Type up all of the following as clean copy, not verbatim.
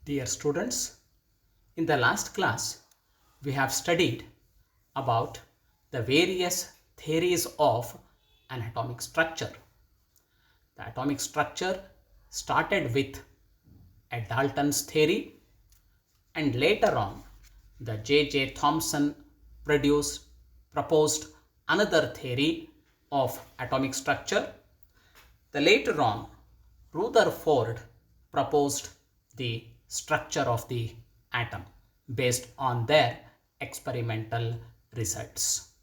Dear students, in the last class, we have studied about the various theories of an atomic structure. The atomic structure started with a Dalton's theory, and later on the J.J. Thomson proposed another theory of atomic structure. Later on, Rutherford proposed the structure of the atom based on their experimental results.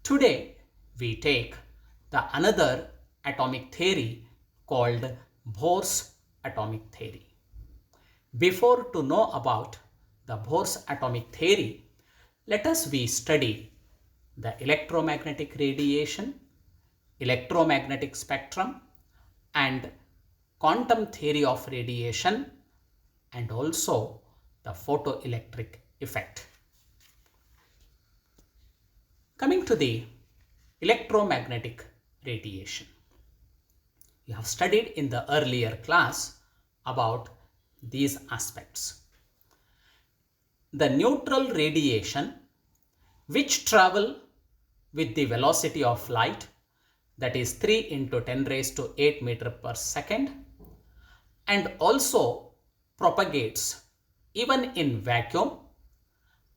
Today, we take the another atomic theory called Bohr's atomic theory. Before to know about the Bohr's atomic theory, let us study the electromagnetic radiation, electromagnetic spectrum, and quantum theory of radiation, and also the photoelectric effect. Coming to the electromagnetic radiation, we have studied in the earlier class about these aspects. The neutral radiation, which travel with the velocity of light, that is 3 into 10 raised to 8 meter per second, and also propagates even in vacuum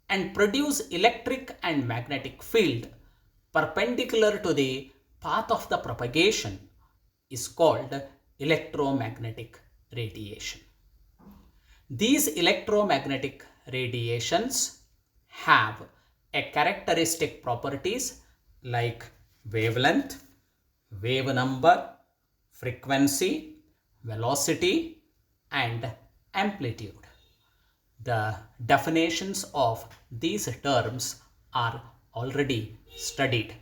and produce electric and magnetic field perpendicular to the path of the propagation, is called electromagnetic radiation. These electromagnetic radiations have a characteristic properties like wavelength, wave number, frequency, velocity, and amplitude. The definitions of these terms are already studied.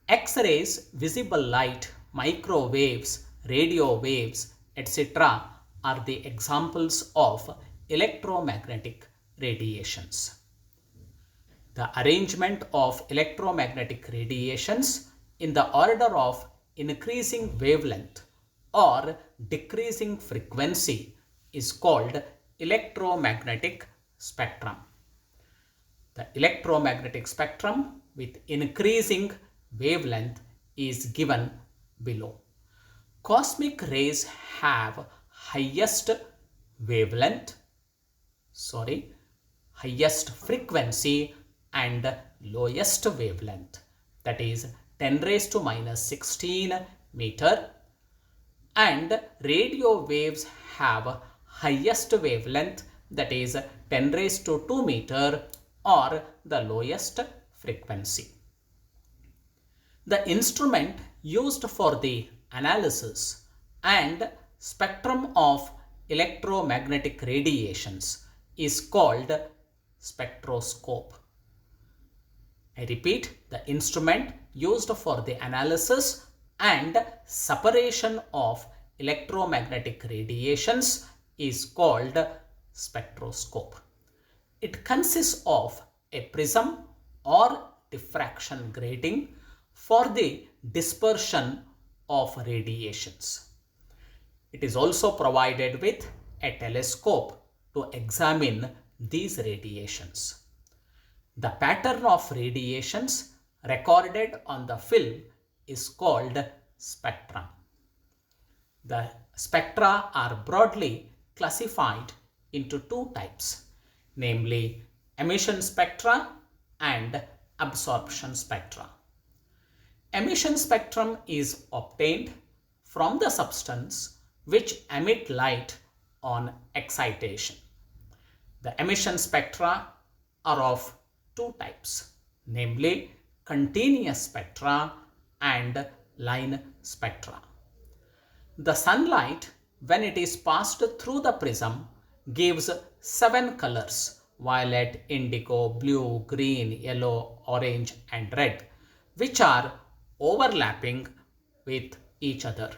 X-rays, visible light, microwaves, radio waves, etc. are the examples of electromagnetic radiations. The arrangement of electromagnetic radiations in the order of increasing wavelength or decreasing frequency is called electromagnetic spectrum. The electromagnetic spectrum with increasing wavelength is given below. Cosmic rays have highest frequency and lowest wavelength, that is 10 raised to minus 16 meter, and radio waves have highest wavelength, that is 10 raised to 2 meter, or the lowest frequency. The instrument used for the analysis and spectrum of electromagnetic radiations is called spectroscope. I repeat, the instrument used for the analysis and separation of electromagnetic radiations is called spectroscope. It consists of a prism or diffraction grating for the dispersion of radiations. It is also provided with a telescope to examine these radiations. The pattern of radiations recorded on the film is called spectrum. The spectra are broadly classified into two types, namely emission spectra and absorption spectra. Emission spectrum is obtained from the substance which emit light on excitation. The emission spectra are of two types, namely continuous spectra and line spectra. The sunlight, when it is passed through the prism, gives 7 colors: violet, indigo, blue, green, yellow, orange, and red, which are overlapping with each other.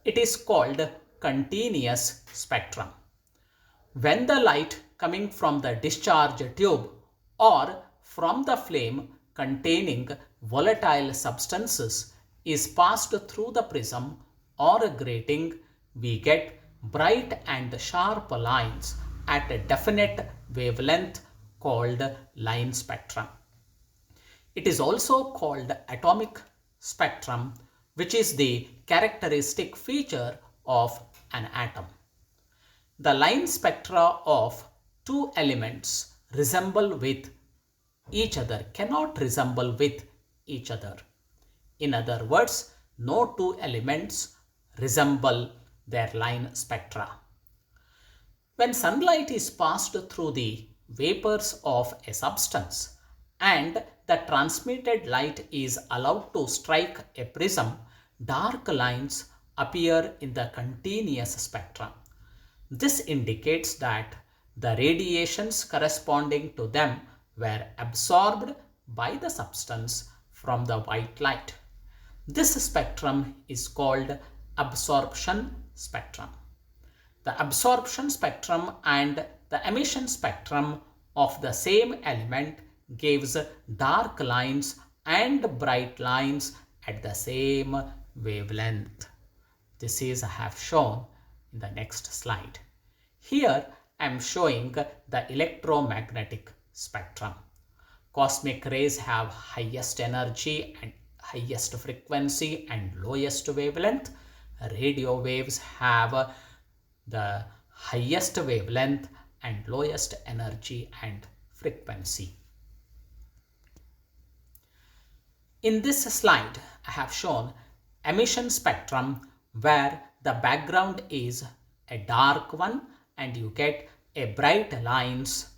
It is called continuous spectrum. When the light coming from the discharge tube or from the flame containing volatile substances is passed through the prism or a grating, we get bright and sharp lines at a definite wavelength called line spectrum. It is also called atomic spectrum, which is the characteristic feature of an atom. The line spectra of two elements resemble with each other, cannot resemble with each other. In other words, no two elements resemble their line spectra. When sunlight is passed through the vapors of a substance and the transmitted light is allowed to strike a prism, dark lines appear in the continuous spectrum. This indicates that the radiations corresponding to them were absorbed by the substance from the white light. This spectrum is called absorption spectrum. The absorption spectrum and the emission spectrum of the same element gives dark lines and bright lines at the same wavelength. This is I have shown in the next slide. Here I am showing the electromagnetic spectrum. Cosmic rays have highest energy and highest frequency and lowest wavelength. Radio waves have the highest wavelength and lowest energy and frequency. In this slide, I have shown emission spectrum where the background is a dark one and you get a bright lines.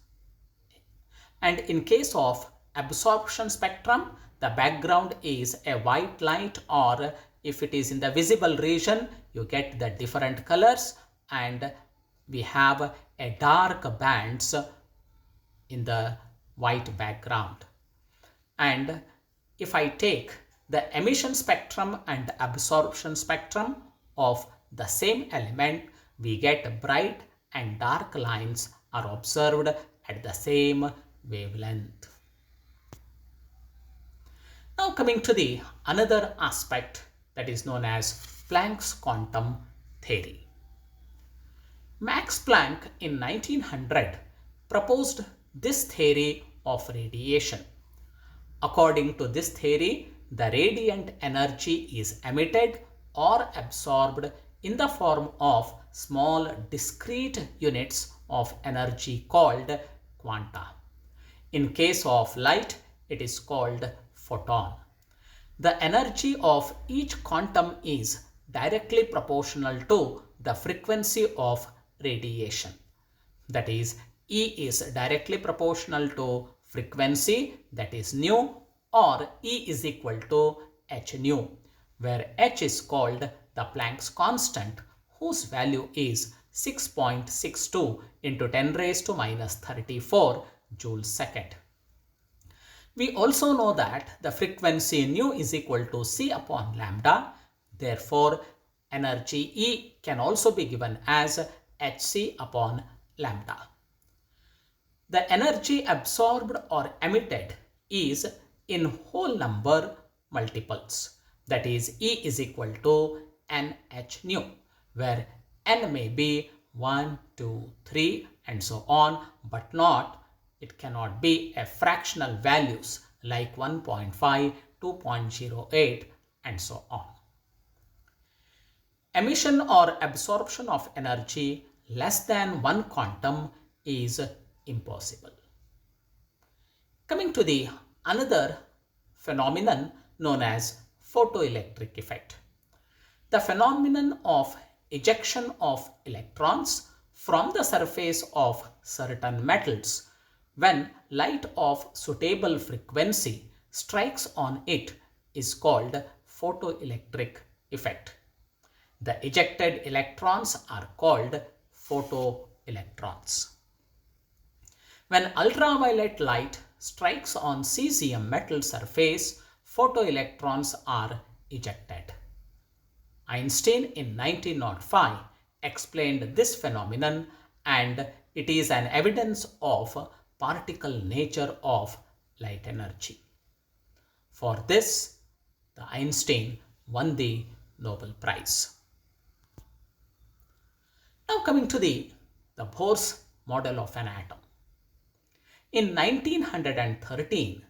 And in case of absorption spectrum, the background is a white light, or if it is in the visible region, you get the different colors and we have a dark bands in the white background. And if I take the emission spectrum and absorption spectrum of the same element, we get bright and dark lines are observed at the same wavelength. Now coming to the another aspect that is known as Planck's quantum theory. Max Planck in 1900 proposed this theory of radiation. According to this theory, the radiant energy is emitted or absorbed in the form of small discrete units of energy called quanta. In case of light, it is called photon. The energy of each quantum is directly proportional to the frequency of radiation. That is, E is directly proportional to frequency, that is nu, or E is equal to h nu, where h is called the Planck's constant, whose value is 6.62 into 10 raised to minus 34 joules second. We also know that the frequency nu is equal to c upon lambda. Therefore, energy E can also be given as hc upon lambda. The energy absorbed or emitted is in whole number multiples. That is, E is equal to nh nu, where n may be 1, 2, 3 and so on, but it cannot be a fractional values like 1.5, 2.08 and so on. Emission or absorption of energy less than one quantum is impossible. Coming to the another phenomenon known as photoelectric effect. The phenomenon of ejection of electrons from the surface of certain metals when light of suitable frequency strikes on it is called photoelectric effect. The ejected electrons are called photoelectrons. When ultraviolet light strikes on cesium metal surface, photoelectrons are ejected. Einstein in 1905 explained this phenomenon, and it is an evidence of particle nature of light energy. For this, the Einstein won the Nobel Prize. coming to the Bohr's model of an atom. In 1913,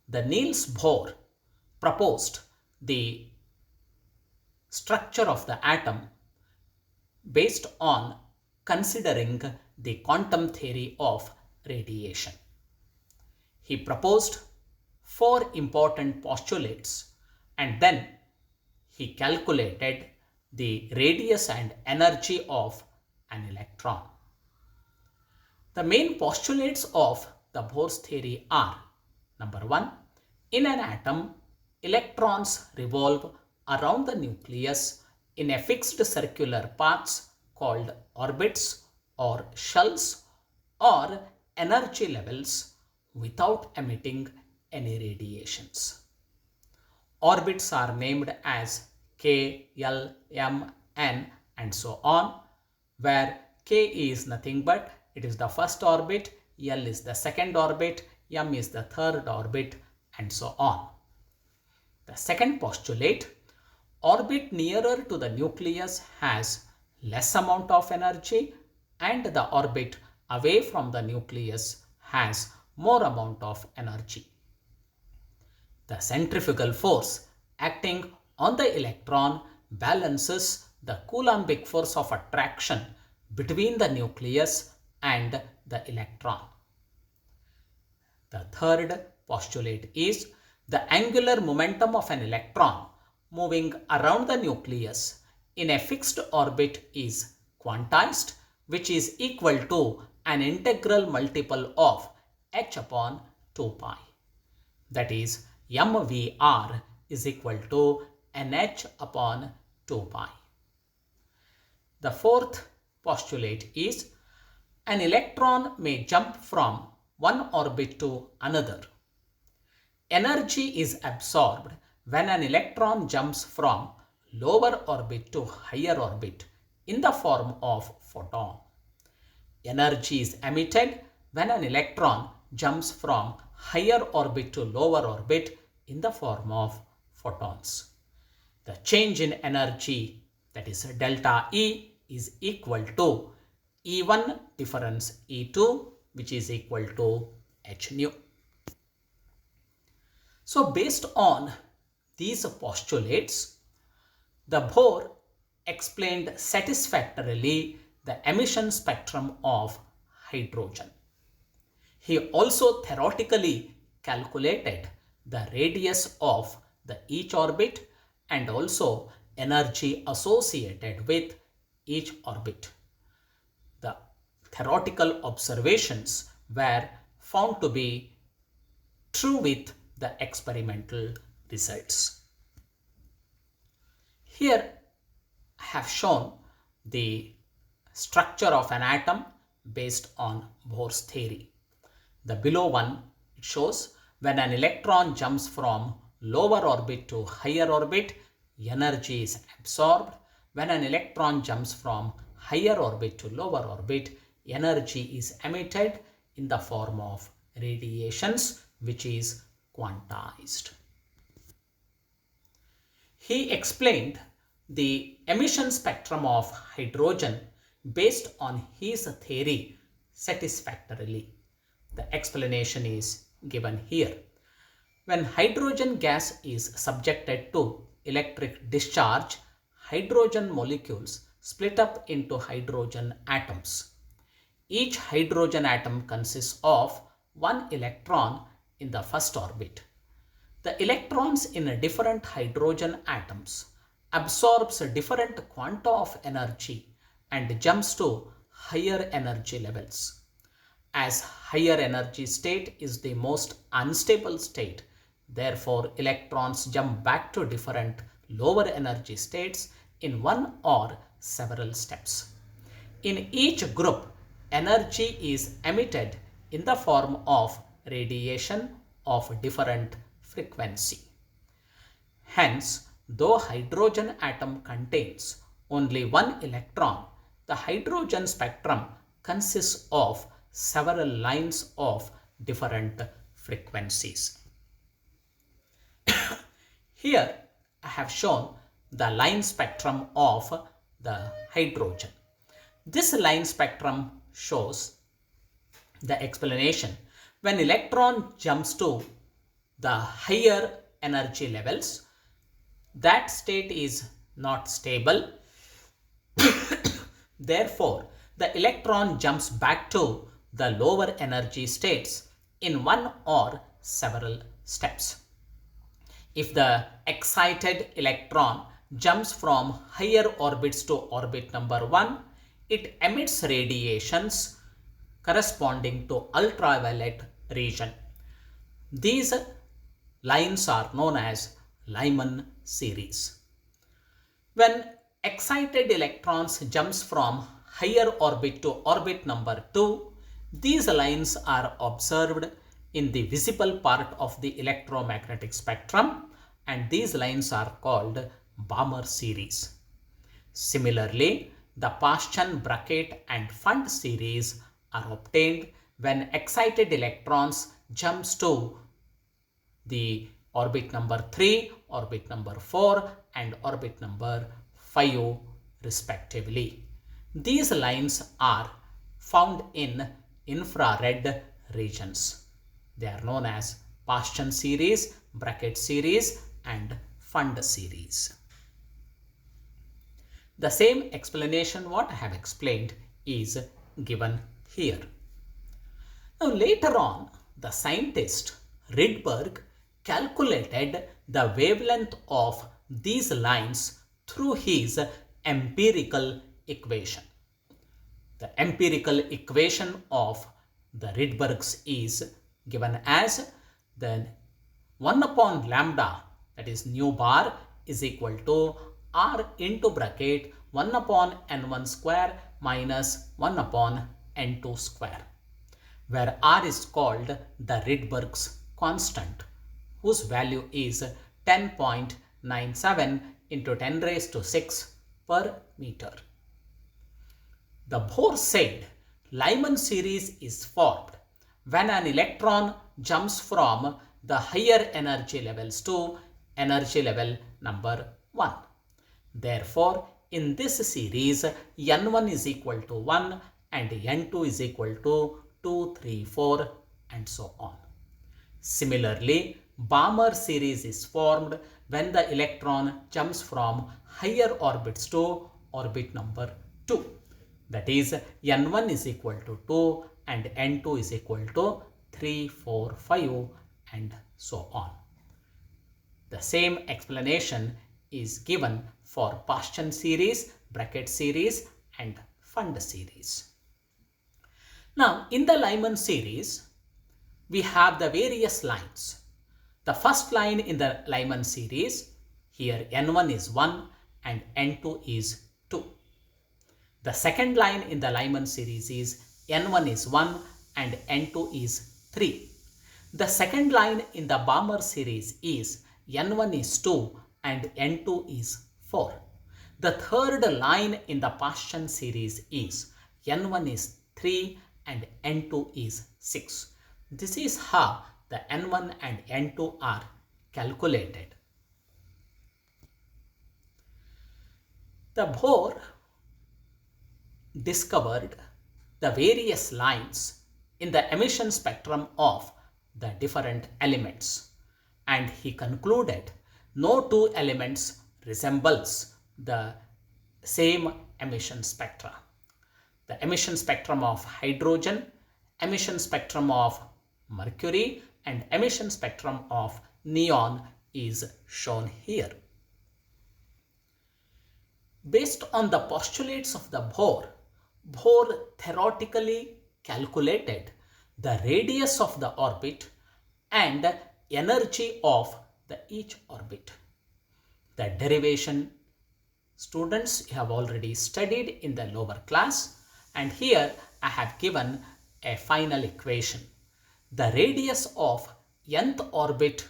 the Niels Bohr proposed the structure of the atom based on considering the quantum theory of radiation. He proposed 4 important postulates and then he calculated the radius and energy of an electron. The main postulates of the Bohr's theory are: number 1, in an atom, electrons revolve around the nucleus in a fixed circular paths called orbits or shells or energy levels without emitting any radiations. Orbits are named as K, L, M, N and so on, where K is nothing but it is the first orbit, L is the second orbit, M is the third orbit and so on. The second postulate: orbit nearer to the nucleus has less amount of energy and the orbit away from the nucleus has more amount of energy. The centrifugal force acting on the electron balances the Coulombic force of attraction between the nucleus and the electron. The third postulate is the angular momentum of an electron moving around the nucleus in a fixed orbit is quantized, which is equal to an integral multiple of h upon 2 pi. That is, mvr is equal to nh upon 2 pi. The fourth postulate is an electron may jump from one orbit to another. Energy is absorbed when an electron jumps from lower orbit to higher orbit in the form of photon. Energy is emitted when an electron jumps from higher orbit to lower orbit in the form of photons. The change in energy, that is delta E, is equal to E1 difference E2, which is equal to h nu. So based on these postulates, the Bohr explained satisfactorily the emission spectrum of hydrogen. He also theoretically calculated the radius of each orbit and also energy associated with each orbit. The theoretical observations were found to be true with the experimental results. Here I have shown the structure of an atom based on Bohr's theory. The below one, it shows when an electron jumps from lower orbit to higher orbit, energy is absorbed. When an electron jumps from higher orbit to lower orbit, energy is emitted in the form of radiations, which is quantized. He explained the emission spectrum of hydrogen based on his theory satisfactorily. The explanation is given here. When hydrogen gas is subjected to electric discharge, hydrogen molecules split up into hydrogen atoms. Each hydrogen atom consists of one electron in the first orbit. The electrons in different hydrogen atoms absorbs different quanta of energy and jumps to higher energy levels. As higher energy state is the most unstable state, therefore electrons jump back to different lower energy states in one or several steps. In each group, energy is emitted in the form of radiation of different frequency. Hence, though hydrogen atom contains only one electron, the hydrogen spectrum consists of several lines of different frequencies. Here I have shown the line spectrum of the hydrogen. This line spectrum shows the explanation. When electron jumps to the higher energy levels, that state is not stable. Therefore, the electron jumps back to the lower energy states in one or several steps. If the excited electron jumps from higher orbits to orbit number 1, it emits radiations corresponding to ultraviolet region. These lines are known as Lyman series. When excited electrons jumps from higher orbit to orbit number 2, these lines are observed in the visible part of the electromagnetic spectrum, and these lines are called Bohr series. Similarly, the Paschen, Brackett and Fund series are obtained when excited electrons jumps to the orbit number 3, orbit number 4 and orbit number 5 respectively. These lines are found in infrared regions. They are known as Paschen series, Brackett series and Fund series. The same explanation what I have explained is given here. Now later on, the scientist Rydberg calculated the wavelength of these lines through his empirical equation. The empirical equation of the Rydberg's is given as the 1 upon lambda, that is nu bar, is equal to r into bracket 1 upon n1 square minus 1 upon n2 square, where r is called the Rydberg's constant, whose value is 10.97 into 10 raised to 6 per meter. The Bohr said Lyman series is formed when an electron jumps from the higher energy levels to energy level number 1. Therefore, in this series, n1 is equal to 1 and n2 is equal to 2, 3, 4 and so on. Similarly, Bohr series is formed when the electron jumps from higher orbits to orbit number 2. That is, n1 is equal to 2 and n2 is equal to 3, 4, 5 and so on. The same explanation is given for Paschen series, Brackett series and Fund series. Now, in the Lyman series, we have the various lines. The first line in the Lyman series, here n1 is 1 and n2 is 2. The second line in the Lyman series is n1 is 1 and n2 is 3. The second line in the Bohr series is n1 is 2 and n2 is 4. The third line in the Paschen series is n1 is 3 and n2 is 6. This is how the n1 and n2 are calculated. The Bohr discovered the various lines in the emission spectrum of the different elements, and he concluded no two elements resembles the same emission spectra. The emission spectrum of hydrogen, emission spectrum of mercury and emission spectrum of neon is shown here. Based on the postulates of the Bohr, Bohr theoretically calculated the radius of the orbit and energy of each orbit. The derivation, students, you have already studied in the lower class, and here I have given a final equation. The radius of nth orbit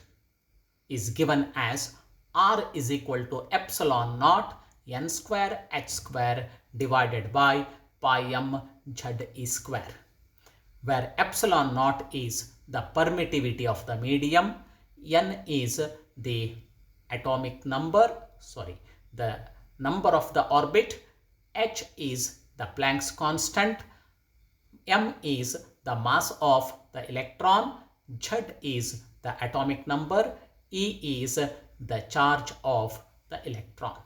is given as r is equal to epsilon naught n square h square divided by pi m z e square, where epsilon naught is the permittivity of the medium, n is the atomic number, the number of the orbit, h is the Planck's constant, m is the mass of the electron, z is the atomic number, e is the charge of the electron.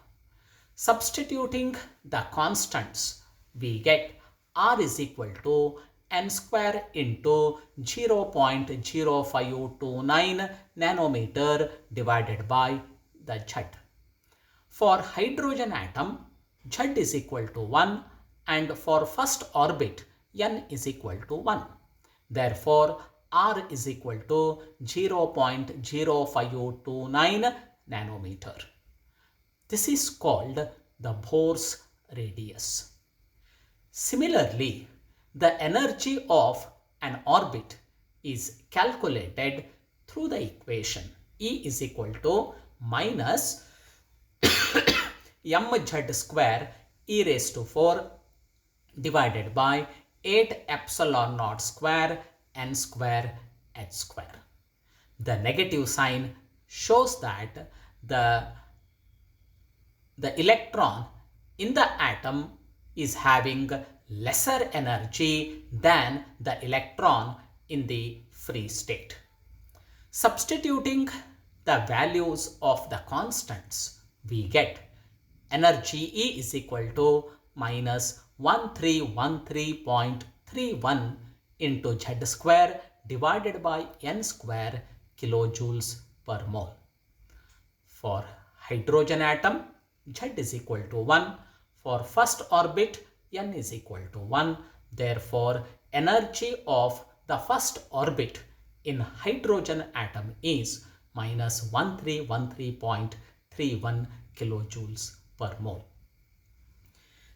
Substituting the constants, we get r is equal to n square into 0.0529 nanometer divided by the z. For hydrogen atom, z is equal to 1, and for first orbit, n is equal to 1. Therefore, r is equal to 0.0529 nanometer. This is called the Bohr's radius. Similarly, the energy of an orbit is calculated through the equation E is equal to minus mz square e raised to 4 divided by 8 epsilon naught square n square h square. The negative sign shows that the electron in the atom is having lesser energy than the electron in the free state. Substituting the values of the constants, we get energy E is equal to minus 1313.31 into z square divided by n square kilojoules per mole. For hydrogen atom, z is equal to 1. For first orbit, n is equal to 1. Therefore, energy of the first orbit in hydrogen atom is minus 1313.31 kilojoules per mole.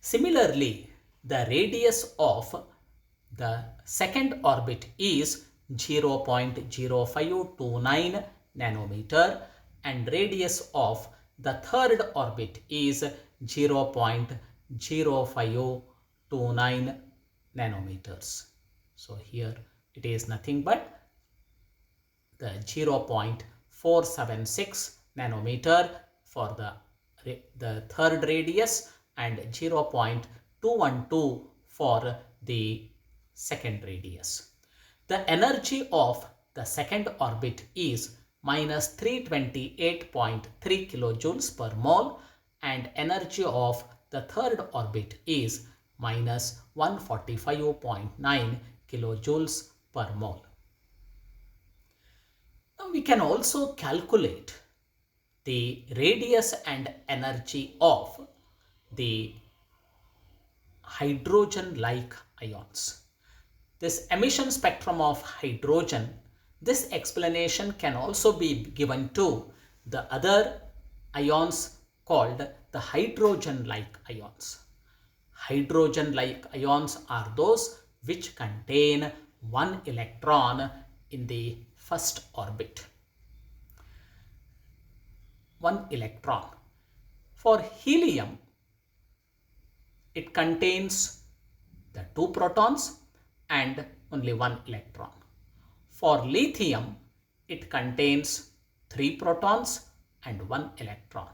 Similarly, the radius of the second orbit is 0.0529 nanometer and radius of the third orbit is 0.0529 nanometers. So here it is nothing but the 0.476 nanometer for the third radius and 0.212 for the second radius. The energy of the second orbit is minus 328.3 kilojoules per mole and energy of the third orbit is minus 145.9 kilojoules per mole. Now we can also calculate the radius and energy of the hydrogen-like ions. This emission spectrum of hydrogen, this explanation can also be given to the other ions called the hydrogen-like ions. Hydrogen-like ions are those which contain one electron in the first orbit. One electron. For helium, it contains the 2 protons and only 1 electron. For lithium, it contains 3 protons and 1 electron.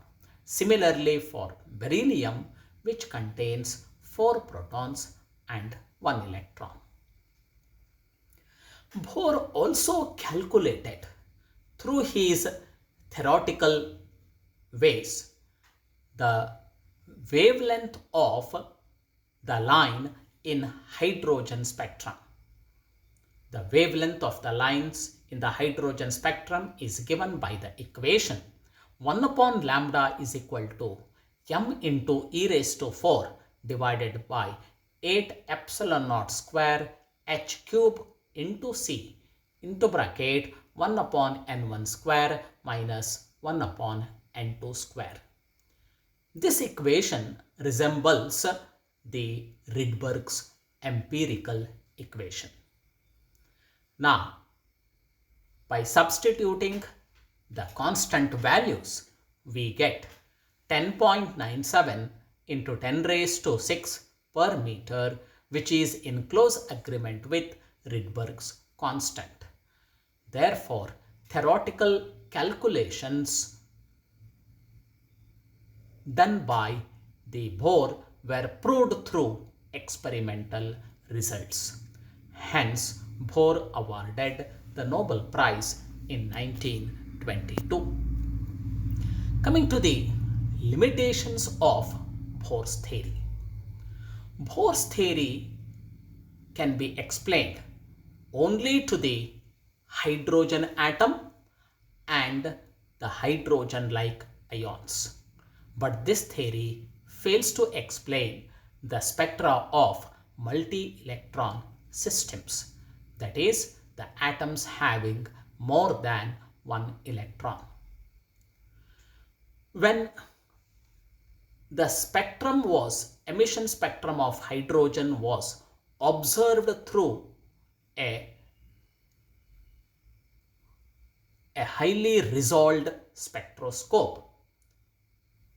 Similarly, for beryllium, which contains 4 protons and 1 electron. Bohr also calculated through his theoretical ways the wavelength of the line in hydrogen spectrum. The wavelength of the lines in the hydrogen spectrum is given by the equation 1 upon lambda is equal to m into e raised to 4 divided by 8 epsilon naught square h cube into c into bracket 1 upon n1 square minus 1 upon n2 square. This equation resembles the Rydberg's empirical equation. Now, by substituting the constant values, we get 10.97 into 10 raised to 6 per meter, which is in close agreement with Rydberg's constant. Therefore, theoretical calculations done by the Bohr were proved through experimental results. Hence, Bohr awarded the Nobel Prize in 1922. Coming to the limitations of Bohr's theory. Bohr's theory can be explained only to the hydrogen atom and the hydrogen-like ions. But this theory fails to explain the spectra of multi-electron systems, that is, the atoms having more than one electron. When the emission spectrum of hydrogen was observed through a highly resolved spectroscope,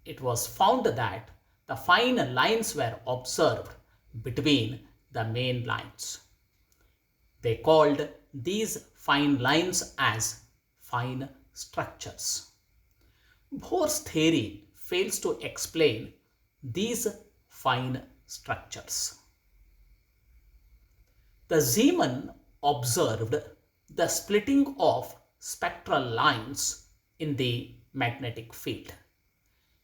it was found that the fine lines were observed between the main lines. They called these fine lines as fine structures. Bohr's theory fails to explain these fine structures. The Zeeman observed the splitting of spectral lines in the magnetic field.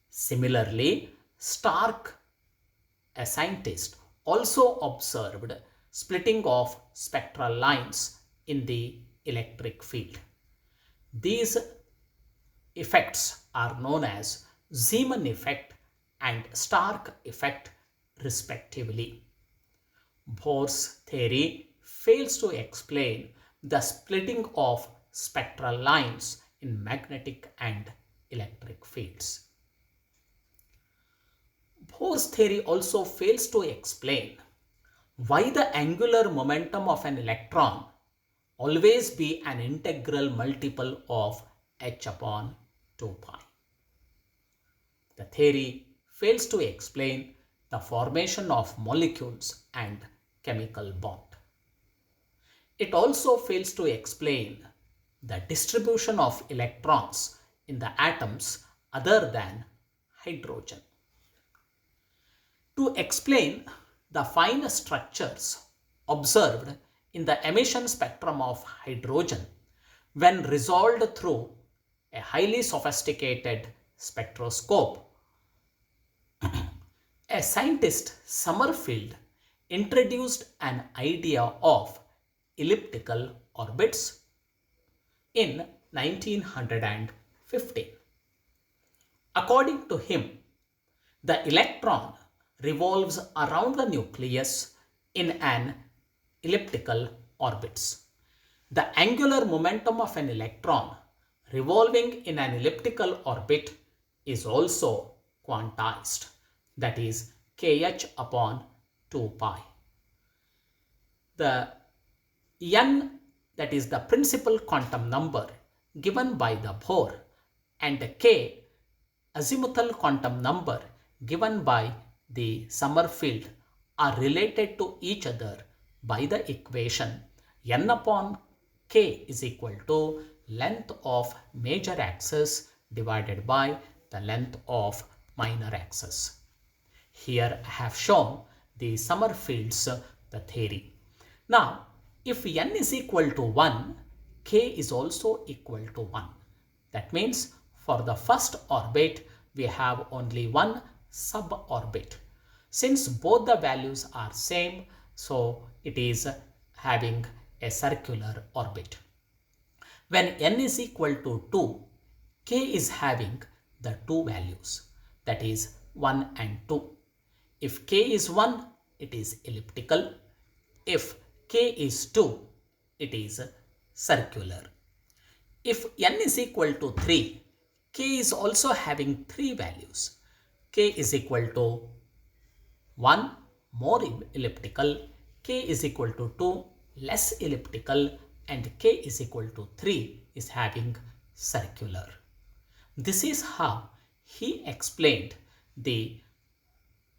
Similarly, Stark, a scientist, also observed splitting of spectral lines in the electric field. These effects are known as Zeeman effect and Stark effect respectively. Bohr's theory fails to explain the splitting of spectral lines in magnetic and electric fields. Bohr's theory also fails to explain why the angular momentum of an electron always be an integral multiple of h upon 2 pi. The theory fails to explain the formation of molecules and chemical bond. It also fails to explain the distribution of electrons in the atoms other than hydrogen. To explain the fine structures observed in the emission spectrum of hydrogen when resolved through a highly sophisticated spectroscope, a scientist, Sommerfeld, introduced an idea of elliptical orbits in 1915. According to him, the electron revolves around the nucleus in an elliptical orbits. The angular momentum of an electron revolving in an elliptical orbit is also quantized, that is kh upon 2 pi. The n, that is the principal quantum number given by the Bohr, and the k, azimuthal quantum number given by the Sommerfeld, are related to each other by the equation n upon k is equal to length of major axis divided by the length of minor axis. Here I have shown the Sommerfeld's the theory. Now, if n is equal to 1, k is also equal to 1. That means for the first orbit, we have only one suborbit. Since both the values are same, so it is having a circular orbit. When n is equal to 2, k is having the two values, that is 1 and 2. If k is 1, it is elliptical. If k is 2, it is circular. If n is equal to 3, k is also having three values. K is equal to 1, more elliptical, k is equal to 2, less elliptical, and k is equal to 3 is having circular. This is how he explained the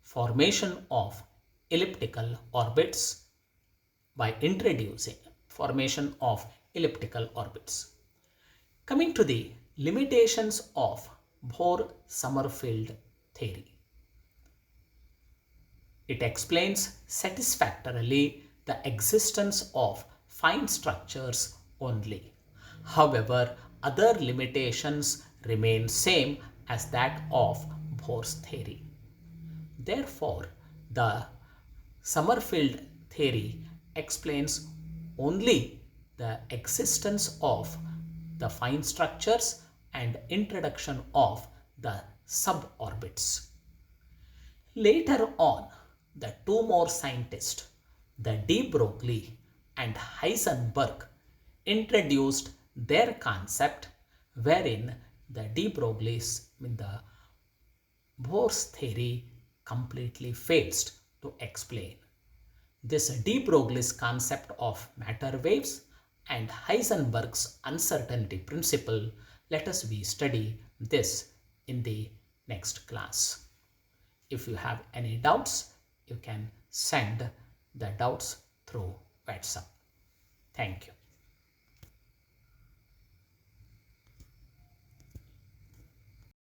formation of elliptical orbits by introducing formation of elliptical orbits. Coming to the limitations of Bohr-Sommerfeld theory. It explains satisfactorily the existence of fine structures only. However, other limitations remain same as that of Bohr's theory. Therefore, the Sommerfeld theory explains only the existence of the fine structures and introduction of the suborbits. Later on, the two more scientists, the de Broglie and Heisenberg, introduced their concept wherein the de Broglie's the Bohr's theory completely fails to explain. This de Broglie's concept of matter waves and Heisenberg's uncertainty principle, let us study this in the next class. If you have any doubts, you can send the doubts through WhatsApp. Thank you.